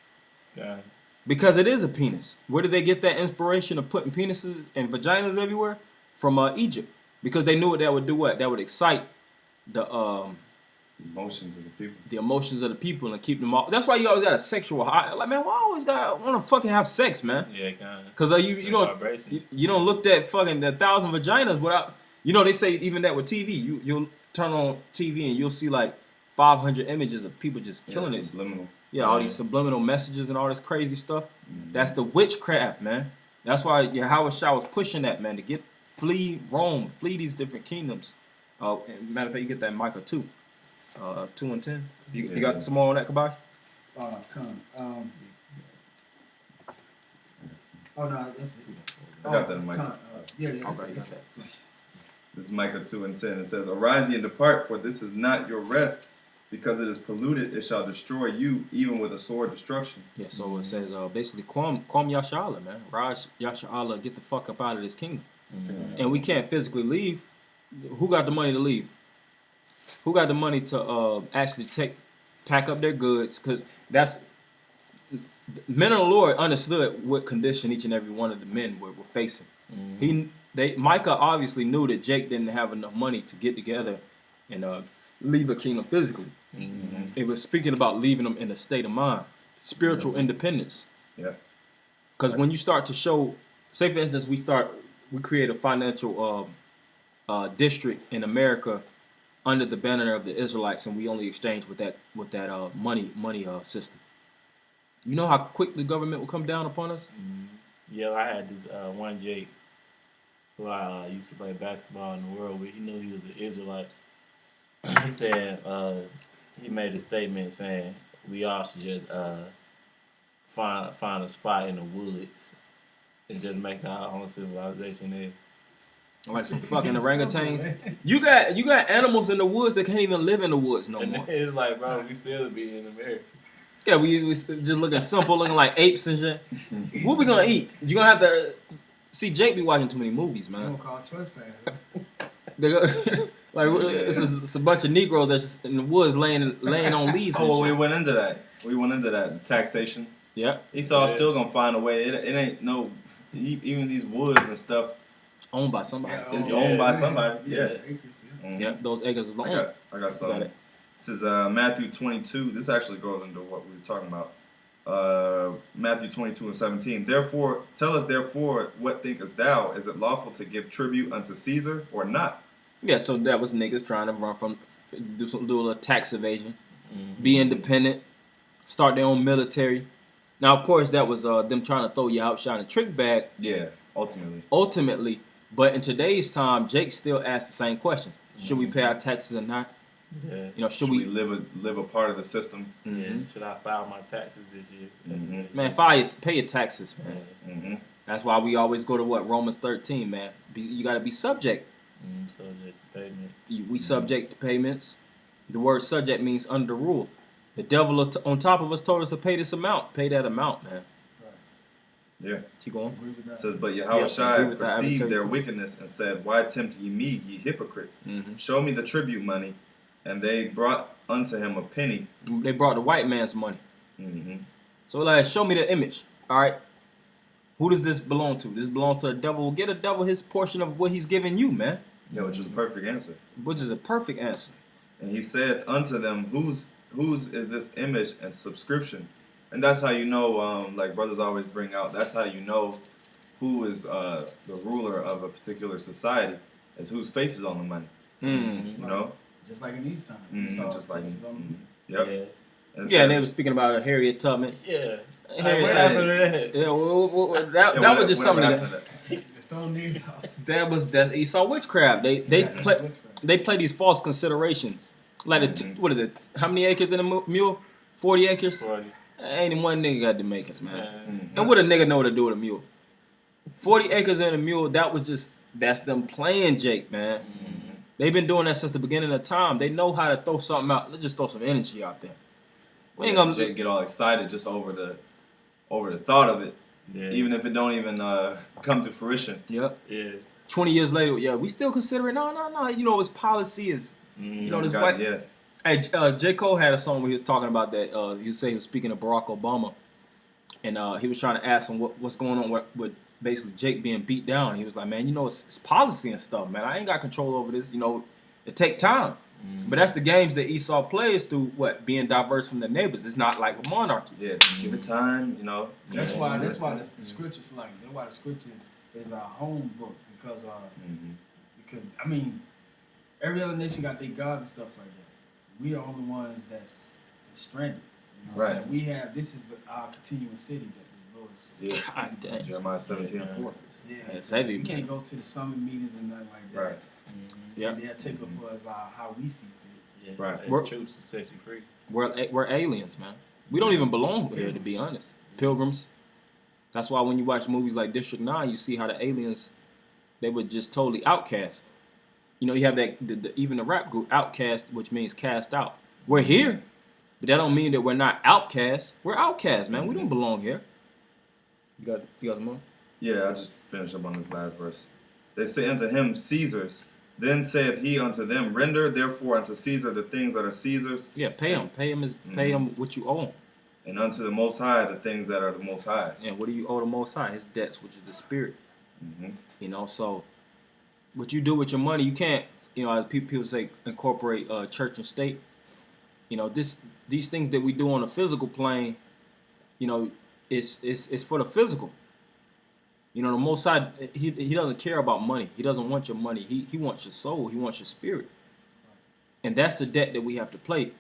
Yeah. Because it is a penis. Where did they get that inspiration of putting penises and vaginas everywhere? From Egypt, because they knew what that would do. What that would excite the emotions of the people. The emotions of the people and keep them all. That's why you always got a sexual high. Like, man, why always got want to fucking have sex, man? Yeah, kind of. Because you don't look at fucking 1,000 vaginas without. They say even that with TV. You'll turn on TV and you'll see like 500 images of people just killing it. Subliminal. Yeah, all these subliminal messages and all this crazy stuff. That's the witchcraft, man. That's why Yahushua was pushing that, man, to flee Rome, flee these different kingdoms, Oh, matter of fact, you get that in Micah 2. 2 and 10. You Yeah. got some more on that, Kabash? Come. Oh no, that's it. I got that in my. Yeah, Okay, that's you it. got that. This is Micah 2 and 10. It says, "Arise ye and depart, for this is not your rest, because it is polluted. It shall destroy you, even with a sword destruction." Yeah, so it says basically, Kwam Yashala, man. Raj Yashala, get the fuck up out of this kingdom. And we can't physically leave. Who got the money to leave? Who got the money to actually pack up their goods? Because that's men of the Lord understood what condition each and every one of the men were facing. Micah obviously knew that Jake didn't have enough money to get together and leave the kingdom physically. It was speaking about leaving them in a state of mind, spiritual independence. Yeah. Because when you start to show, say for instance, we create a financial district in America under the banner of the Israelites, and we only exchange with that money system. You know how quick the government will come down upon us? Yeah, I had this one Jake who I used to play basketball in the world with. He knew he was an Israelite. He said he made a statement saying we all should just find a spot in the woods and just make our own civilization there. Like some fucking orangutans. You got animals in the woods that can't even live in the woods no And more. it's like, bro, we still be in America. Yeah, we just looking simple, looking like apes and shit. What we gonna eat? You gonna have to see Jake be watching too many movies, They man. don't call trespass. They go, like it's a bunch of Negroes that's just in the woods laying on leaves. Oh, And well, we shit. went into that. We went into that taxation. Yeah, Esau's Yeah. still gonna find a way. It ain't no, even these woods and stuff owned by somebody. is owned by somebody. Yeah. Acres, yeah. Mhm. Yeah, those acres is I owned. got Got some. it. This is Matthew 22. This actually goes into what we were talking about. Matthew 22 and 17. Therefore, tell us therefore, what thinkest thou? Is it lawful to give tribute unto Caesar or not? Yeah, so that was niggas trying to run from, do a little tax evasion, be independent, start their own military. Now, of course, that was them trying to throw you out, shine a trick bag. Yeah, ultimately. Ultimately, but in today's time, Jake still asks the same questions: should we pay our taxes or not? Yeah. You know, should Should we we? live a part of the system? Yeah. Should I file my taxes this year? Man, pay your taxes, man. Mm-hmm. That's why we always go to what Romans 13, man. You got to be subject. Subject to payment. We subject to payments. The word subject means under rule. The devil on top of us told us to pay this amount. Pay that amount, man. Yeah. Keep going. Agree with that. It says, but agree Yahushua with that. perceived Adversary. their wickedness and said, Why tempt ye me, ye hypocrites? Mm-hmm. Show me the tribute money. And they brought unto him a penny. They brought the white man's money. Mm-hmm. So like, show me the image. All right. Who does this belong to? This belongs to the devil. Get a devil his portion of what he's giving you, man. Yeah, which was the perfect answer. Which is a perfect answer. And he said unto them, Whose is this image and subscription? And that's how you know, like brothers always bring out, that's how you know who is the ruler of a particular society, is whose face is on the money. Mm. You know? Just like in these times. Just like, faces on yep. Yeah. And it Yeah, says- they were speaking about Harriet Tubman. Yeah. Harriet, What happened to that? yeah, that Yeah, that was just whatever something happened that to throwing these off. that's Esau witchcraft. They play these false considerations. Like what is it? How many acres in a mule? 40 acres. 40. Ain't one nigga got the makers, man. Man. And what a nigga know what to do with a mule? 40 acres in a mule. That's them playing Jake, man. They've been doing that since the beginning of time. They know how to throw something out. Let's just throw some energy out there. We ain't gonna Jake get all excited just over the thought of it, Yeah. even if it don't even come to fruition. Yep. Yeah. 20 years later, yeah, we still consider it. No. You know, his policy is. You know, this God, white. yeah. Hey, J. Cole had a song where he was talking about that. He was speaking to Barack Obama, and he was trying to ask him what's going on with basically Jake being beat down. He was like, man, you know, it's policy and stuff, man. I ain't got control over this. You know, it take time. But that's the games that Esau plays through being diverse from the neighbors. It's not like a monarchy. Yeah, just give it time, you know. That's Yeah. why the scriptures that's why the scriptures is our home book because I mean every other nation got their gods and stuff like that. We the only ones that's stranded. You know what I'm Right. saying? We have this is our continuous city that the Lord is. Yeah. God damn. Jeremiah 17 and 4. Yeah, It's heavy, we man. can't go to the summit meetings and nothing like that. Right. Yeah. And they'll take it for us like how we see fit. Yeah. Right. And We're- truth to set you free. We're aliens, man. We don't even belong here, to be honest. Pilgrims. That's why when you watch movies like District 9, you see how the aliens, they were just totally outcast. You know, you have that even the rap group Outcast, which means cast out. We're here, but that don't mean that we're not outcasts. We're outcasts, man. We don't belong here. You got some more? Yeah, I just finished up on this last verse. They say unto him, Caesar's. Then saith he unto them, Render therefore unto Caesar the things that are Caesar's, Yeah, pay him. Pay him what you owe him. and unto the Most High the things that are the Most High's. And what do you owe the Most High? His debts, which is the spirit. Mm-hmm. You know, so what you do with your money, you can't. You know, people say incorporate church and state. You know, these things that we do on a physical plane, you know, it's for the physical. You know, the Most High, he doesn't care about money. He doesn't want your money. He wants your soul. He wants your spirit. And that's the debt that we have to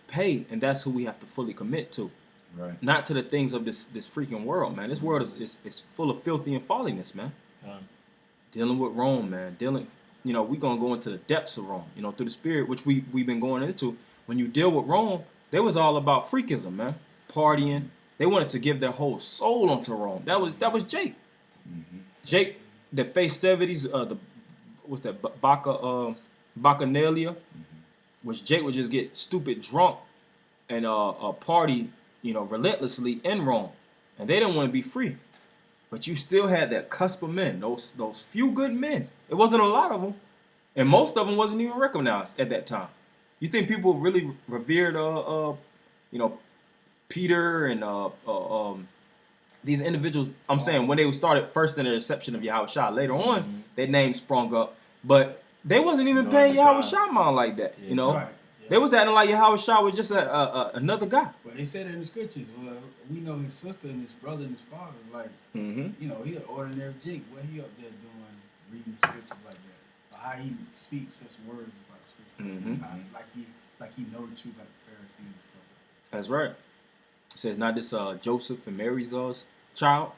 pay, and that's who we have to fully commit to. Right. Not to the things of this freaking world, man. This world is full of filthy and folliness, man. Dealing with Rome, man. You know, we're going to go into the depths of Rome, you know, through the spirit, which we've been going into. When you deal with Rome, they was all about freakism, man. Partying. They wanted to give their whole soul onto Rome. That was Jake. Mm-hmm. Jake, the festivities, Bacchanalia, which Jake would just get stupid drunk and party, you know, relentlessly in Rome. And they didn't want to be free. But you still had that cusp of men, those few good men. It wasn't a lot of them. And most of them wasn't even recognized at that time. You think people really revered, you know, Peter and these individuals? I'm saying when they started first in the reception of Yahushua, later on, their names sprung up. But they wasn't even paying Yahushua mind like that, you know. Right. Yeah. They was acting like Yahushua was just another guy. But they said it in the scriptures. Well, we know his sister and his brother and his father is like, you know, he an ordinary Jake. What he up there doing, reading the scriptures like that? Or how he speaks such words about the scriptures. Like he know the truth like the Pharisees and stuff. That's right. It says not this Joseph and Mary's child.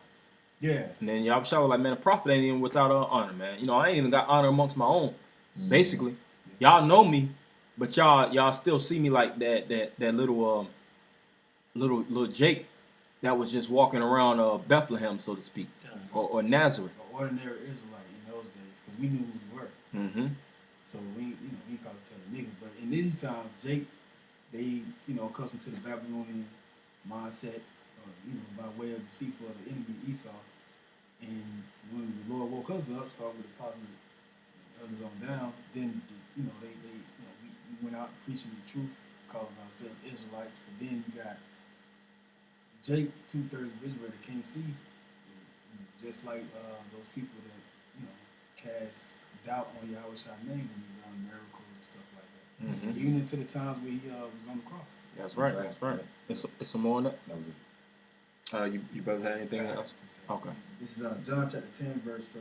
Yeah. And then Yahushua was like, man, a prophet ain't even without honor, man. You know, I ain't even got honor amongst my own. Basically, y'all know me, but y'all still see me like that little Jake that was just walking around Bethlehem, so to speak, or Nazareth. An ordinary Israelite in those days, because we knew who we were. Mm-hmm. So we call each other niggas. But in these times, Jake, they, you know, accustomed to the Babylonian mindset, you know, by way of deceitful of the enemy Esau. And when the Lord woke us up, starting with the apostles and others on down, then you know we went out preaching the truth, calling ourselves Israelites. But then you got Jake, 2/3 of Israel that can't see, and just like those people that, you know, cast doubt on Yahweh's name when he done miracles and stuff like that. Mm-hmm. Even into the times where he was on the cross. That's right. That's right. It's some more on that. That was it. You brothers have anything else? Okay. This is John chapter 10, verse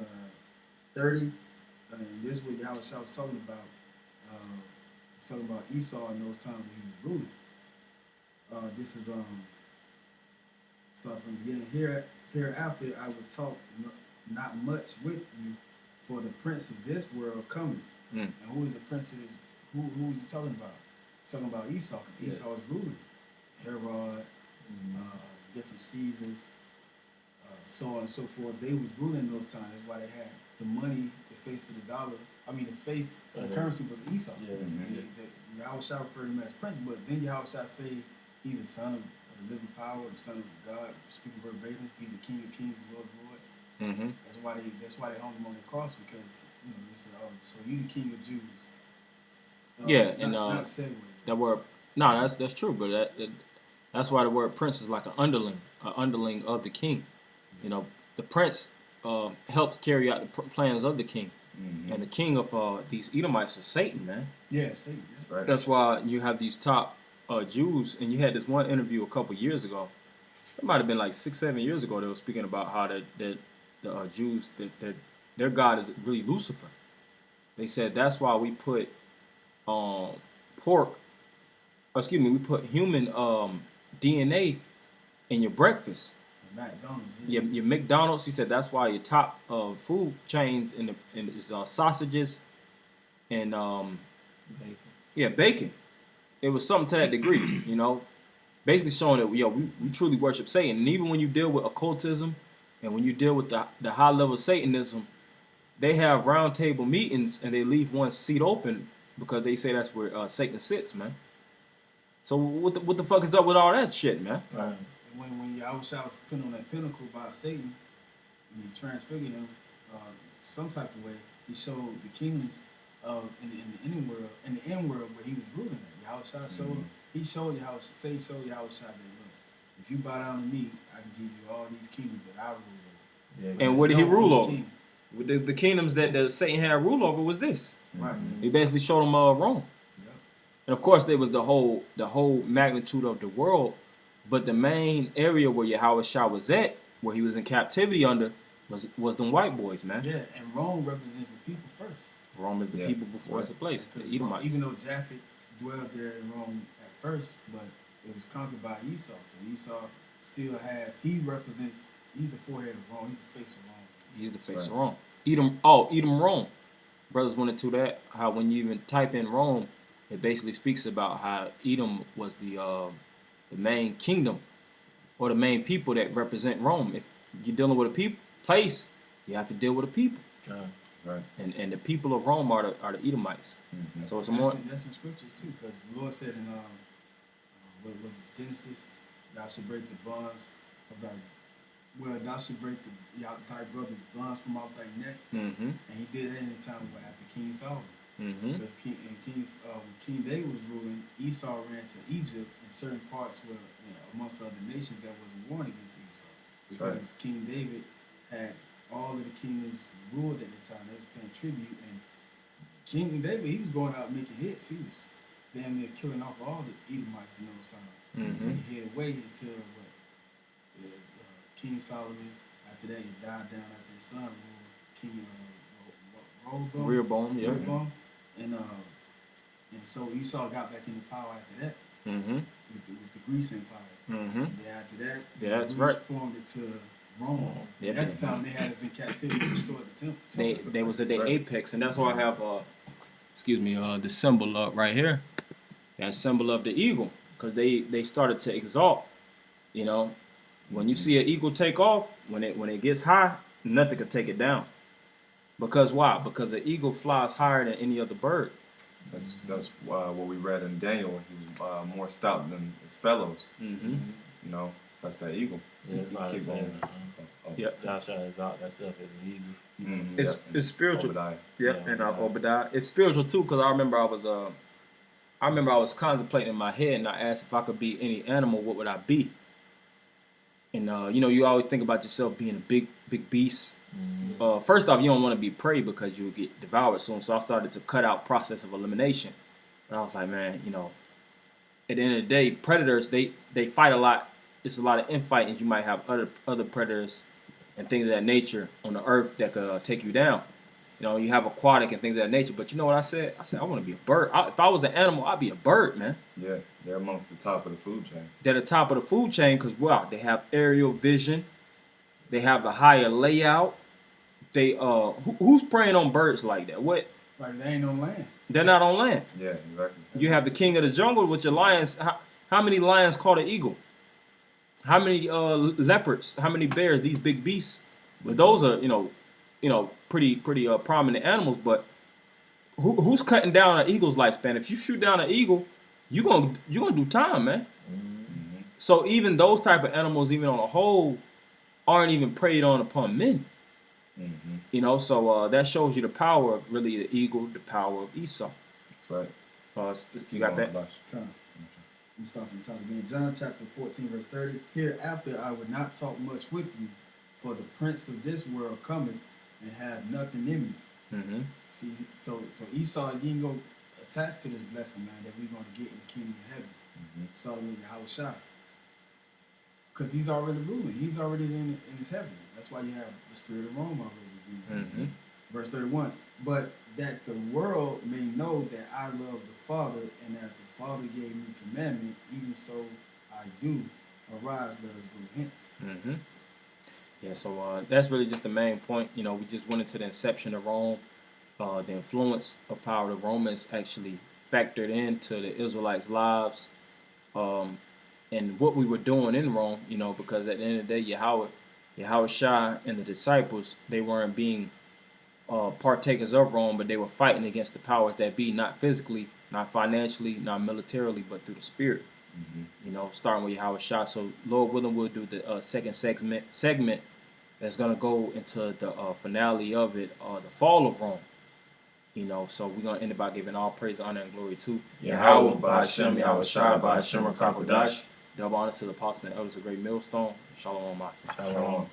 30. And this is what Yahweh was talking about. Talking about Esau in those times when he was ruling. This is start from the beginning. Hereafter I would talk not much with you, for the prince of this world coming. And who is the prince of this? Who is he talking about? He's talking about Esau. Esau is ruling. Herod, different Caesars, so on and so forth. They was ruling those times. That's why they had the money, the face of the dollar. I mean, the face of the currency was Esau. Yahweh shall refer to him as prince, but then Yahweh shall say he's the son of the living power, the son of God, speaking verbatim. He's the King of Kings and Lord of Lords. Mm-hmm. That's why they hung him on the cross, because, you know, they said, "Oh, so you the King of Jews." Not a segue. That word, no, that's true, but that's why the word prince is like an underling of the king. You know, the prince helps carry out the plans of the king, and the king of these Edomites is Satan, man. Yeah, Satan. Right. That's why you have these top Jews, and you had this one interview a couple years ago. It might have been like 6-7 years ago. They were speaking about how the Jews that their God is really Lucifer. They said that's why we put we put human DNA in your breakfast. McDonald's. Your McDonald's. He said that's why your top food chains is sausages, and Bacon. yeah, bacon. It was something to that degree, you know, basically showing that we truly worship Satan. And even when you deal with occultism, and when you deal with the high level of Satanism, they have round table meetings and they leave one seat open because they say that's where Satan sits, man. So what the fuck is up with all that shit, man? Right. And when Yahushua was put on that pinnacle by Satan, and he transfigured him some type of way, he showed the kingdoms in the inner world, where he was ruling at. Yahushua showed, Satan showed Yahushua that, look, if you bow down to me, I can give you all these kingdoms that I rule over. Yeah. And There's what did he no rule other over? king. The kingdoms that Satan had rule over was this. Right. He basically showed him Rome. Yep. And of course, there was the whole magnitude of the world, but the main area where Yahushua was at, where he was in captivity under, was them white boys, man. Yeah, and Rome represents the people first. Rome is the Yeah. people before it's a place. The Because Edomites. even though Japhet dwelled there in Rome at first, but it was conquered by Esau. So Esau still he's the forehead of Rome, he's the face of Rome. He's the face Right. of Rome. Edom, Rome. Brothers went into that. How when you even type in Rome, it basically speaks about how Edom was the main kingdom or the main people that represent Rome. If you're dealing with a place, you have to deal with the people, Right. and the people of Rome are the Edomites. Mm-hmm. So it's a more That's in scriptures too, because the Lord said in what was it, Genesis, thou should break the bonds of thou should break thy brother's bonds from out thy neck, mm-hmm, and he did it in the time after King Solomon. mm-hmm, Because when King David was ruling, Esau ran to Egypt, and certain parts were amongst the other nations that wasn't warned against Esau. Because Right. King David had all of the kingdoms ruled at the time. They was paying tribute, and King David, he was going out making hits. He was damn near killing off all the Edomites in those times. So mm-hmm. he had away until King Solomon. After that, he died down after his son ruled, King Rehoboam. Rehoboam, yeah. Rehoboam. And so Esau got back into power after that Mm-hmm, with the Greece Empire. mm-hmm. And then after that, Yeah, that's Greece right. formed it to Rome. Yeah. That's the time they had us in captivity and destroyed the temple. They was at their That's right. apex, and that's why I have the symbol up right here, that symbol of the eagle, because they started to exalt. You know, when you see an eagle take off, when it gets high, nothing can take it down. Because why? Because the eagle flies higher than any other bird. That's what we read in Daniel. He was more stout than his fellows. Mm-hmm. You know, that's that eagle. Yeah, it's like Keep saying, going. Oh, Yep. Joshua is out that self as an eagle. mhm, It's yep, and it's spiritual. Obadiah. Yep, Yeah, and yeah. Obadiah. It's spiritual too, because I remember I was contemplating in my head, and I asked if I could be any animal, what would I be? And you always think about yourself being a big beast. First off, you don't want to be prey because you'll get devoured soon. So I started to cut out process of elimination. And I was like, man, at the end of the day, predators they fight a lot. It's a lot of infighting. You might have other predators and things of that nature on the earth that could take you down. You have aquatic and things of that nature. But you know what I said? I said I want to be a bird. If I was an animal, I'd be a bird, man. Yeah, they're amongst the top of the food chain. They're the top of the food chain because they have aerial vision. They have the higher layout. They who's preying on birds like that? What? Like they ain't on land. They're not on land. Yeah, exactly. You have the king of the jungle with your lions. How many lions caught an eagle? How many leopards? How many bears? These big beasts. But those are pretty prominent animals. But who's cutting down an eagle's lifespan? If you shoot down an eagle, you gonna do time, man. Mm-hmm. So even those type of animals, even on a whole, aren't even preyed on upon men. Mm-hmm. So that shows you the power of really the eagle, the power of Esau. That's right. You got that? Come. I'm starting from the top again. John chapter 14, verse 30. Hereafter I would not talk much with you, for the prince of this world cometh and have nothing in me. Mm-hmm. See, so Esau, you can go attached to this blessing, man, that we're going to get in the kingdom of heaven. Mm-hmm. Starting with Yahushua. Because he's already ruling. He's already in his heaven. That's why you have the spirit of Rome already. Mm-hmm. Verse 31. But that the world may know that I love the Father, and as the Father gave me commandment, even so I do. Arise, let us go hence. Mm-hmm. Yeah, so that's really just the main point. We just went into the inception of Rome. the influence of how the Romans actually factored into the Israelites' lives, and what we were doing in Rome, because at the end of the day, Yahweh Shai and the disciples, they weren't being partakers of Rome, but they were fighting against the powers that be, not physically, not financially, not militarily, but through the spirit. Starting with Yahweh Shai. So Lord willing, we'll do the second segment that's gonna go into the finale of it, the fall of Rome. So we're gonna end it by giving all praise, honor, and glory to Yahweh, Ba'ashem, Yahweh Shai, Ba'ashem, Rakakodash. Double honor to the apostles and elders of Great Millstone. Shalom, Maki. Shalom.